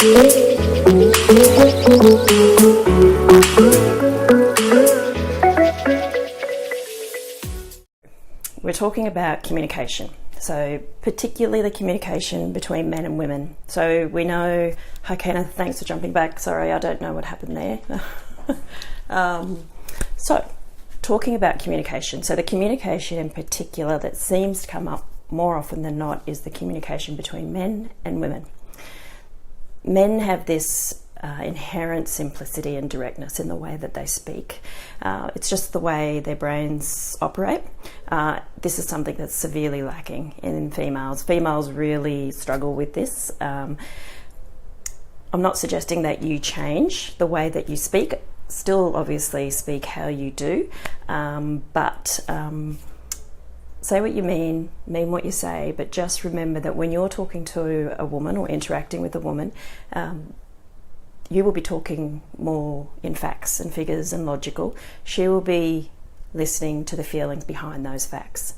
We're talking about communication, so particularly the communication between men and women. So we know, hi Kenneth, thanks for jumping back. Sorry, I don't know what happened there. So talking about communication. So the communication in particular that seems to come up more often than not is the communication between men and women. Men have this inherent simplicity and directness in the way that they speak. It's just the way their brains operate. This is something that's severely lacking in females. Females really struggle with this. I'm not suggesting that you change the way that you speak. Still obviously speak how you do, but say what you mean what you say, but just remember that when you're talking to a woman or interacting with a woman, you will be talking more in facts and figures and logical. She will be listening to the feelings behind those facts.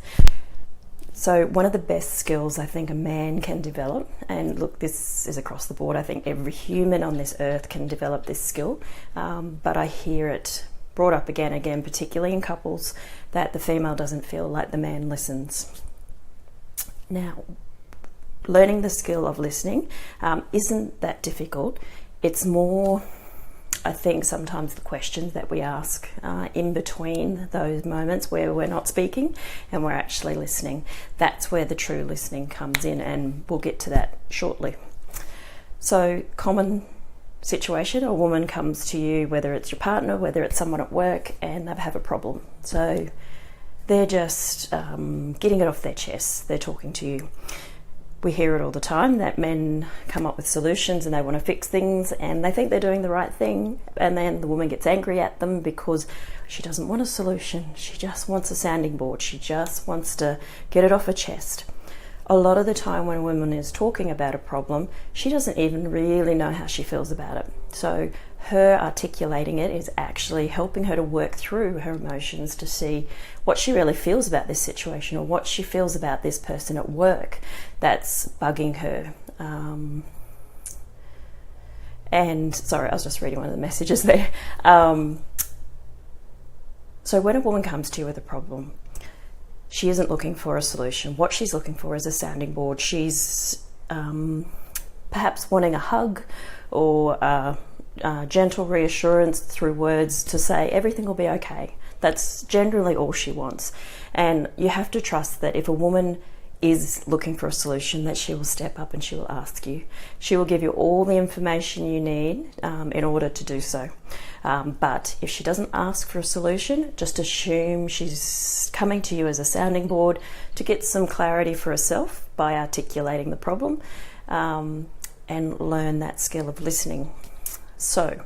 So one of the best skills I think a man can develop, and look, this is across the board, I think every human on this earth can develop this skill, but I hear it brought up again, particularly in couples, that the female doesn't feel like the man listens. Now, learning the skill of listening isn't that difficult. It's more, I think, sometimes the questions that we ask in between those moments where we're not speaking and we're actually listening. That's where the true listening comes in, and we'll get to that shortly. So, common situation, a woman comes to you, whether it's your partner, whether it's someone at work, and they have a problem. So they're just getting it off their chest. They're talking to you. We hear it all the time that men come up with solutions and they want to fix things and they think they're doing the right thing, and then the woman gets angry at them because she doesn't want a solution. She just wants a sounding board. She just wants to get it off her chest. A lot of the time when a woman is talking about a problem, she doesn't even really know how she feels about it. So her articulating it is actually helping her to work through her emotions to see what she really feels about this situation, or what she feels about this person at work that's bugging her. And sorry, I was just reading one of the messages there. So when a woman comes to you with a problem, she isn't looking for a solution. What she's looking for is a sounding board. She's perhaps wanting a hug or gentle reassurance through words to say everything will be okay. That's generally all she wants. And you have to trust that if a woman is looking for a solution, that she will step up and she will ask you. She will give you all the information you need in order to do so. But if she doesn't ask for a solution, just assume she's coming to you as a sounding board to get some clarity for herself by articulating the problem, and learn that skill of listening. So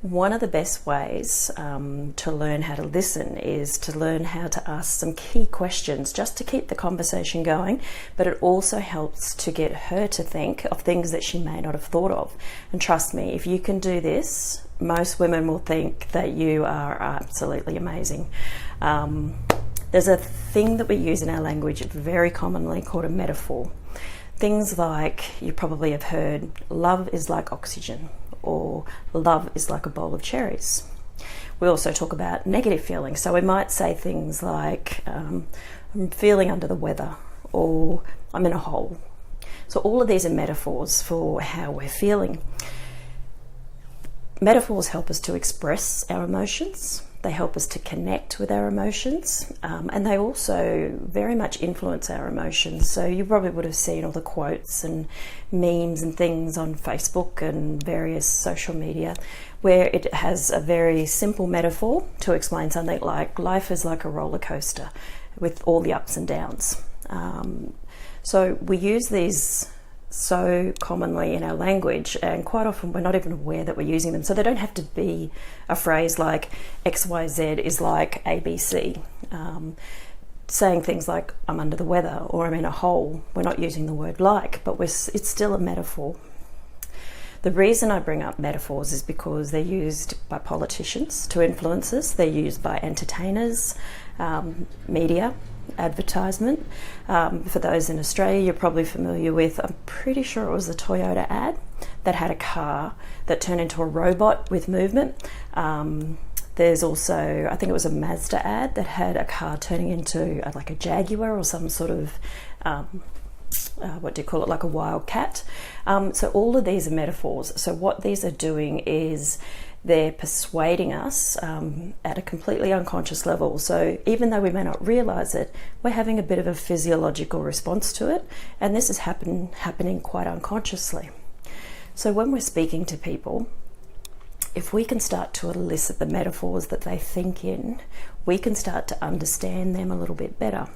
one of the best ways to learn how to listen is to learn how to ask some key questions just to keep the conversation going, but it also helps to get her to think of things that she may not have thought of. And trust me, if you can do this, most women will think that you are absolutely amazing. There's a thing that we use in our language very commonly called a metaphor. Things like, you probably have heard, love is like oxygen, or love is like a bowl of cherries. We also talk about negative feelings. So we might say things like, I'm feeling under the weather, or I'm in a hole. So all of these are metaphors for how we're feeling. Metaphors help us to express our emotions. They help us to connect with our emotions, and they also very much influence our emotions. So you probably would have seen all the quotes and memes and things on Facebook and various social media where it has a very simple metaphor to explain something like life is like a roller coaster with all the ups and downs. So we use these so commonly in our language, and quite often we're not even aware that we're using them. So they don't have to be a phrase like XYZ is like ABC. Saying things like I'm under the weather or I'm in a hole, we're not using the word like, but it's still a metaphor. The reason I bring up metaphors is because they're used by politicians to influence us. They're used by entertainers, media, advertisement. For those in Australia, you're probably familiar with, I'm pretty sure it was the Toyota ad that had a car that turned into a robot with movement. There's also, I think it was a Mazda ad that had a car turning into like a Jaguar or some sort of, what do you call it, like a wild cat. So all of these are metaphors. So what these are doing is they're persuading us at a completely unconscious level. So even though we may not realize it, we're having a bit of a physiological response to it, and this is happening quite unconsciously. So when we're speaking to people, if we can start to elicit the metaphors that they think in, we can start to understand them a little bit better.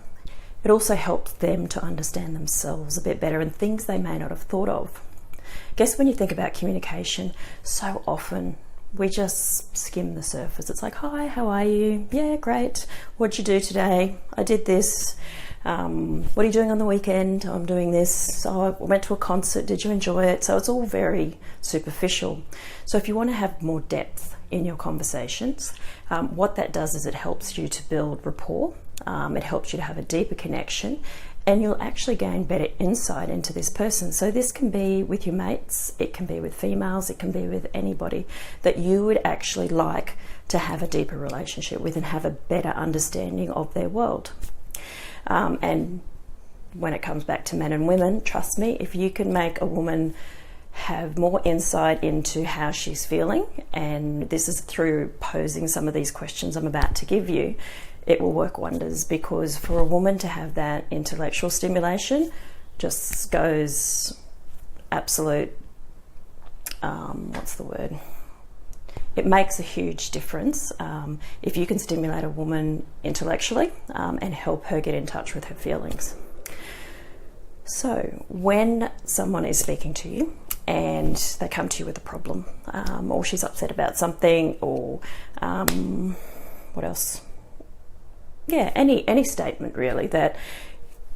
It also helps them to understand themselves a bit better and things they may not have thought of. I guess when you think about communication, so often we just skim the surface. It's like, hi, how are you? Yeah, great. What'd you do today? I did this. What are you doing on the weekend? I'm doing this. So I went to a concert. Did you enjoy it? So it's all very superficial. So if you want to have more depth in your conversations, what that does is it helps you to build rapport. It helps you to have a deeper connection, and you'll actually gain better insight into this person. So this can be with your mates, it can be with females, it can be with anybody that you would actually like to have a deeper relationship with and have a better understanding of their world. And when it comes back to men and women, trust me, if you can make a woman have more insight into how she's feeling, and this is through posing some of these questions I'm about to give you, it will work wonders, because for a woman to have that intellectual stimulation just goes absolute, what's the word? It makes a huge difference if you can stimulate a woman intellectually and help her get in touch with her feelings. So when someone is speaking to you and they come to you with a problem, or she's upset about something, or what else? Yeah, any statement really that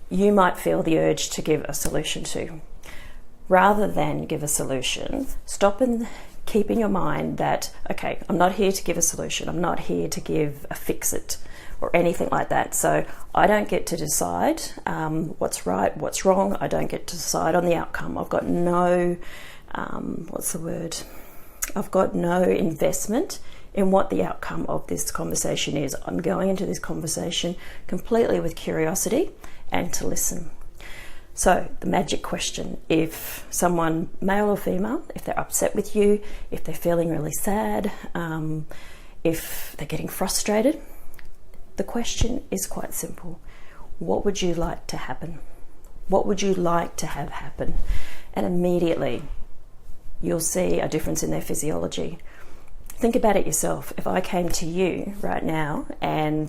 you might feel the urge to give a solution to. Rather than give a solution, stop and keep in your mind that, okay, I'm not here to give a solution. I'm not here to give a fix-it or anything like that. So I don't get to decide what's right, what's wrong. I don't get to decide on the outcome. I've got no, I've got no investment in what the outcome of this conversation is. I'm going into this conversation completely with curiosity and to listen. So the magic question, if someone, male or female, if they're upset with you, if they're feeling really sad, if they're getting frustrated, the question is quite simple. What would you like to happen? What would you like to have happen? And immediately you'll see a difference in their physiology. Think about it yourself. If I came to you right now and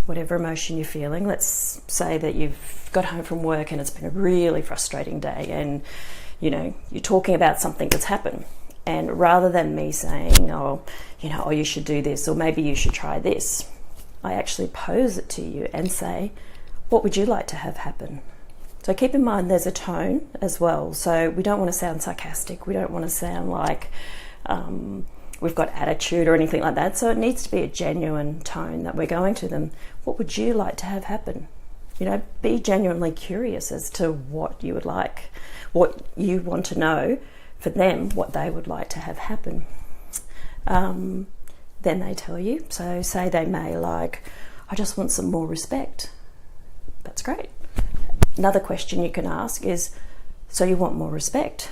whatever emotion you're feeling, let's say that you've got home from work and it's been a really frustrating day, and you're talking about something that's happened, and rather than me saying, oh, you should do this, or maybe you should try this, I actually pose it to you and say, what would you like to have happen? So keep in mind there's a tone as well. So we don't want to sound sarcastic. We don't want to sound like we've got attitude or anything like that. So it needs to be a genuine tone that we're going to them. What would you like to have happen? Be genuinely curious as to what you would like, what you want to know for them, what they would like to have happen. Then they tell you. So say they may like, I just want some more respect. That's great. Another question you can ask is, so you want more respect?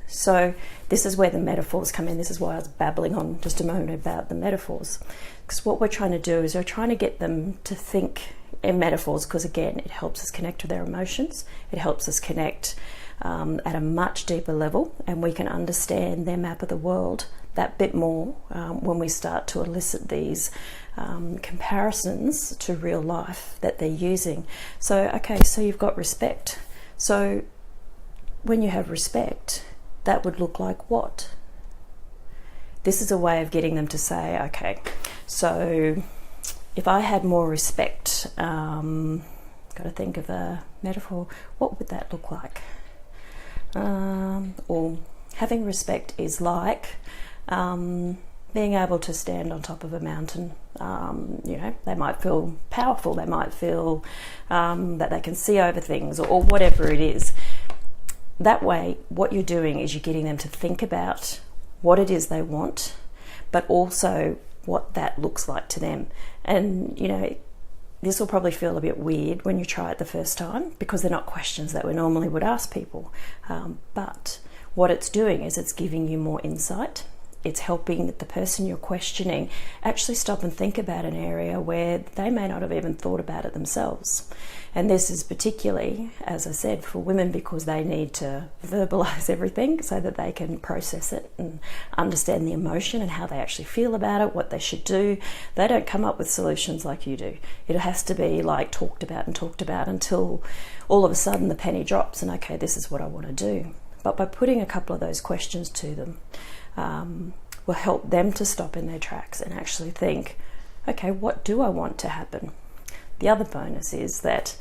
So this is where the metaphors come in. This is why I was babbling on just a moment about the metaphors. Because what we're trying to do is we're trying to get them to think in metaphors, because again, it helps us connect to their emotions. It helps us connect at a much deeper level, and we can understand their map of the world that bit more when we start to elicit these comparisons to real life that they're using. So, okay, so you've got respect. So when you have respect, that would look like what? This is a way of getting them to say, okay, so if I had more respect, got to think of a metaphor, what would that look like? Or having respect is like being able to stand on top of a mountain. They might feel powerful, they might feel that they can see over things, or whatever it is. that way, what you're doing is you're getting them to think about what it is they want, but also what that looks like to them. And, you know, this will probably feel a bit weird when you try it the first time, because they're not questions that we normally would ask people. But what it's doing is it's giving you more insight. It's helping the person you're questioning actually stop and think about an area where they may not have even thought about it themselves. And this is particularly, as I said, for women, because they need to verbalize everything so that they can process it and understand the emotion and how they actually feel about it, what they should do. They don't come up with solutions like you do. It has to be like talked about until all of a sudden the penny drops and, okay, this is what I want to do. But by putting a couple of those questions to them, will help them to stop in their tracks and actually think, okay, what do I want to happen? The other bonus is that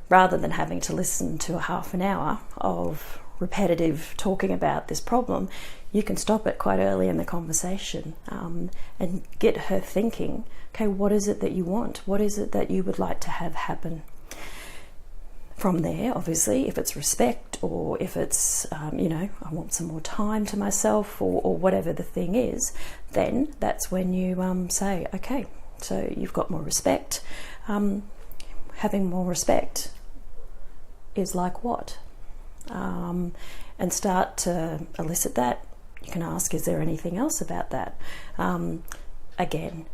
rather than having to listen to a half an hour of repetitive talking about this problem, you can stop it quite early in the conversation and get her thinking, okay, what is it that you want? What is it that you would like to have happen? From there, obviously, if it's respect or if it's, you know, I want some more time to myself or whatever the thing is, then that's when you say, okay, so you've got more respect. Having more respect is like what? And start to elicit that. You can ask, is there anything else about that? Again,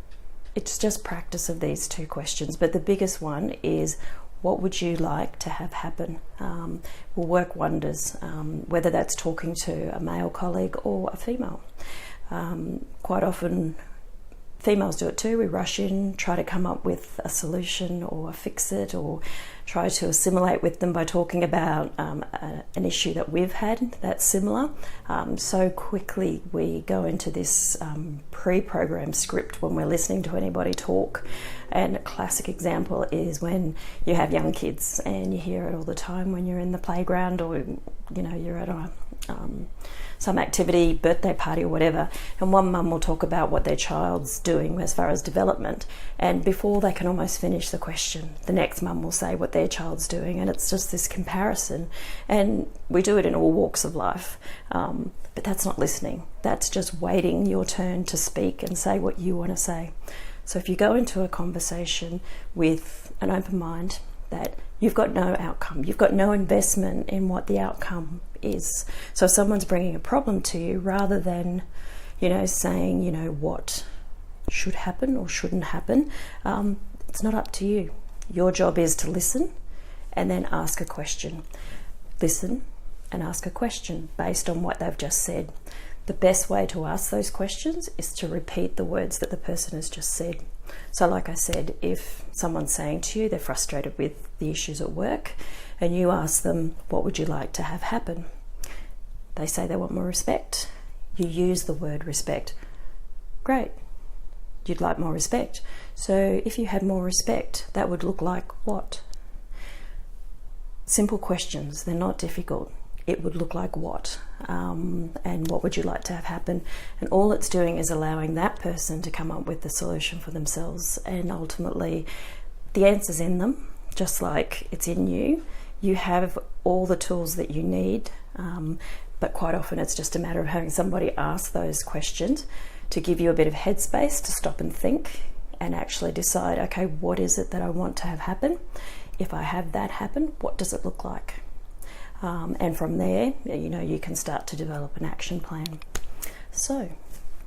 it's just practice of these two questions, but the biggest one is, what would you like to have happen? Will work wonders, whether that's talking to a male colleague or a female. Quite often, females do it too. We rush in, try to come up with a solution or fix it, or try to assimilate with them by talking about an issue that we've had that's similar. So quickly we go into this pre-programmed script when we're listening to anybody talk. And a classic example is when you have young kids, and you hear it all the time when you're in the playground, or you know, you're at some activity, birthday party or whatever, and one mum will talk about what their child's doing as far as development, and before they can almost finish the question, the next mum will say what their child's doing, and it's just this comparison. And we do it in all walks of life, but that's not listening. That's just waiting your turn to speak and say what you want to say. So if you go into a conversation with an open mind, that you've got no outcome, you've got no investment in what the outcome is. So if someone's bringing a problem to you, rather than, you know, saying, you know, what should happen or shouldn't happen, it's not up to you. Your job is to listen and then ask a question. Listen and ask a question based on what they've just said. The best way to ask those questions is to repeat the words that the person has just said. So like I said, if someone's saying to you they're frustrated with the issues at work, and you ask them, what would you like to have happen? They say they want more respect. You use the word respect. Great. You'd like more respect. So if you had more respect, that would look like what? Simple questions. They're not difficult. It would look like what? And what would you like to have happen? And all it's doing is allowing that person to come up with the solution for themselves. And ultimately, the answer's in them, just like it's in you. You have all the tools that you need, but quite often it's just a matter of having somebody ask those questions to give you a bit of headspace to stop and think and actually decide, okay, what is it that I want to have happen? If I have that happen, what does it look like? And from there, you know, you can start to develop an action plan. So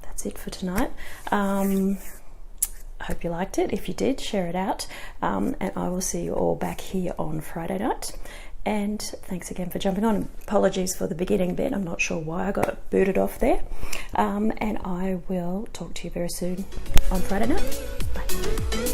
that's it for tonight. I hope you liked it. If you did, share it out. And I will see you all back here on Friday night. And thanks again for jumping on. Apologies for the beginning bit. I'm not sure why I got booted off there. And I will talk to you very soon on Friday night. Bye.